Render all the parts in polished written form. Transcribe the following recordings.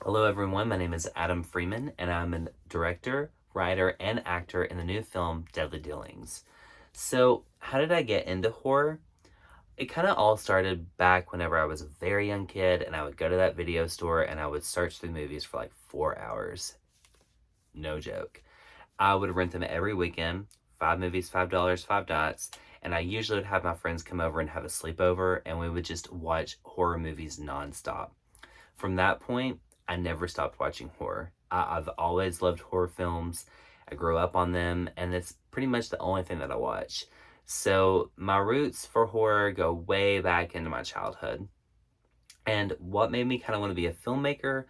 Hello everyone, my name is Adam Freeman and I'm a director, writer, and actor in the new film Deadly Dealings. So, how did I get into horror? It kind of all started back whenever I was a very young kid and I would go to that video store and I would search through movies for like 4 hours. No joke. I would rent them every weekend, 5 movies, $5, 5 dots, and I usually would have my friends come over and have a sleepover and we would just watch horror movies nonstop. From that point, I never stopped watching horror. I've always loved horror films. I grew up on them, and it's pretty much the only thing that I watch. So my roots for horror go way back into my childhood. And what made me kind of want to be a filmmaker?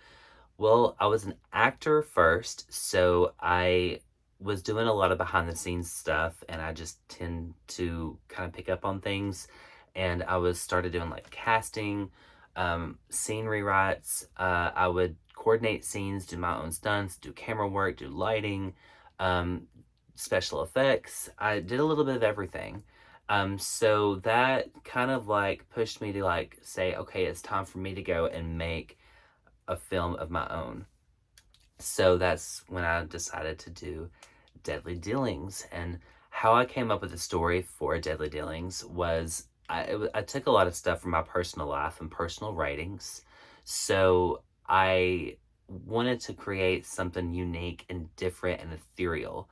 Well, I was an actor first, so I was doing a lot of behind the scenes stuff, and I just tend to kind of pick up on things. And I was started doing like casting, scene rewrites. I would coordinate scenes, do my own stunts, do camera work, do lighting, um, special effects. I did a little bit of everything. So that kind of like pushed me to like say, okay, it's time for me to go and make a film of my own. So that's when I decided to do Deadly Dealings. And how I came up with the story for Deadly Dealings was I took a lot of stuff from my personal life and personal writings. So I wanted to create something unique and different and ethereal.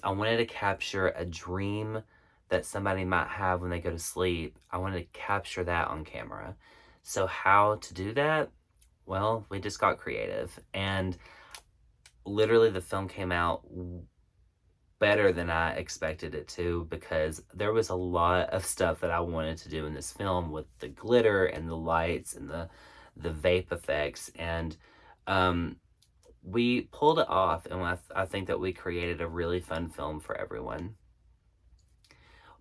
I wanted to capture a dream that somebody might have when they go to sleep. I wanted to capture that on camera. So, how to do that? Well, we just got creative. And literally, the film came out better than I expected it to because there was a lot of stuff that I wanted to do in this film with the glitter and the lights and the vape effects. And um, we pulled it off. And I think that we created a really fun film for everyone.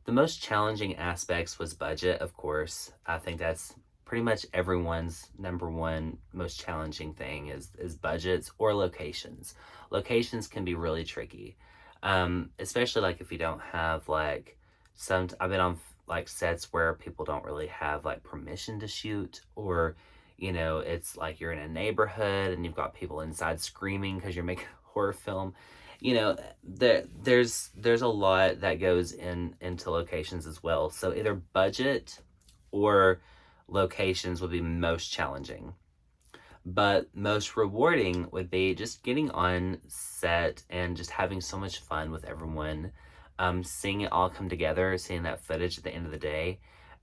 The most challenging aspects was budget, of course. I think that's pretty much everyone's number one most challenging thing is budgets or locations. Locations can be really tricky, especially like if you don't have like some. I've been on like sets where people don't really have like permission to shoot, or it's like you're in a neighborhood and you've got people inside screaming because you're making a horror film. There's a lot that goes into locations as well. So either budget or locations would be most challenging. But most rewarding would be just getting on set and just having so much fun with everyone, seeing it all come together, seeing that footage at the end of the day,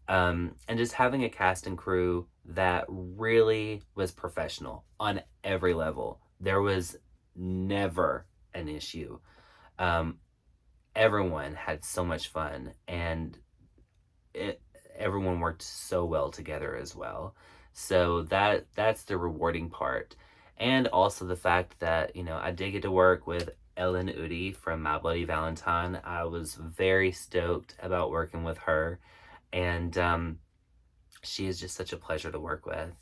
and just having a cast and crew that really was professional on every level. There was never an issue. Um, Everyone had so much fun, and it everyone worked so well together as well. So that's the rewarding part, and also the fact that I did get to work with Ellen Udy from My Bloody Valentine. I was very stoked about working with her, and she is just such a pleasure to work with.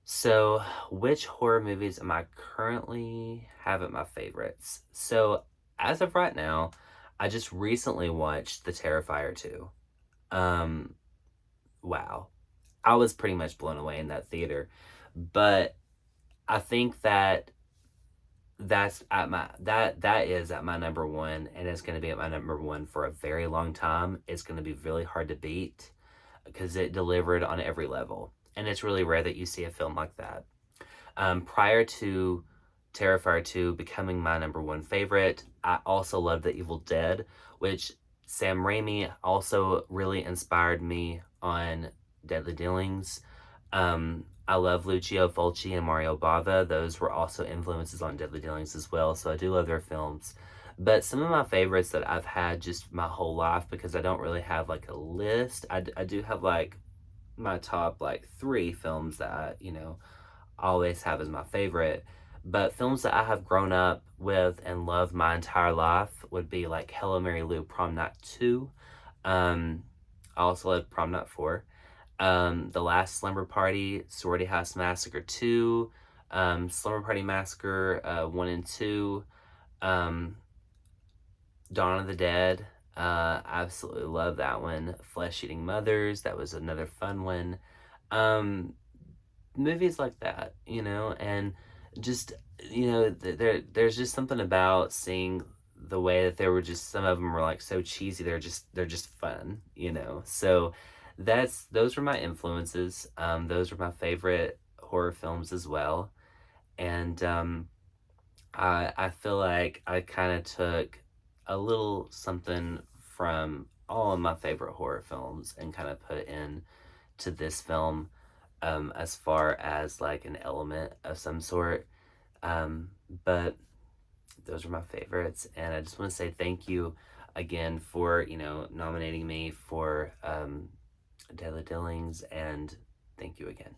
So, which horror movies am I currently having my favorites? So, as of right now, I just recently watched The Terrifier 2. Um, wow. I was pretty much blown away in that theater. But I think that that is at my number one, and it's going to be at my number one for a very long time. It's going to be really hard to beat because it delivered on every level. And it's really rare that you see a film like that. Prior to Terrifier 2 becoming my number one favorite, I also loved The Evil Dead, which Sam Raimi also really inspired me on Deadly Dealings. I love Lucio Fulci and Mario Bava. Those were also influences on Deadly Dealings as well, so I do love their films. But some of my favorites that I've had just my whole life, because I don't really have like a list, I do have like my top like three films that I always have as my favorite. But films that I have grown up with and loved my entire life would be like Hello Mary Lou Prom Night 2. I also love Prom Night 4. The Last Slumber Party, Sorority House Massacre 2, Slumber Party Massacre 1 and 2, um, Dawn of the Dead. Absolutely love that one. Flesh Eating Mothers, that was another fun one. Um, movies like that, and just, there's just something about seeing the way that they were just, some of them were like so cheesy, they're just fun, so those were my influences. Those were my favorite horror films as well. And I feel like I kind of took a little something from all of my favorite horror films and kind of put in to this film, as far as like an element of some sort. Um, but those are my favorites, and I just want to say thank you again for nominating me for Deadly Dealings, and thank you again.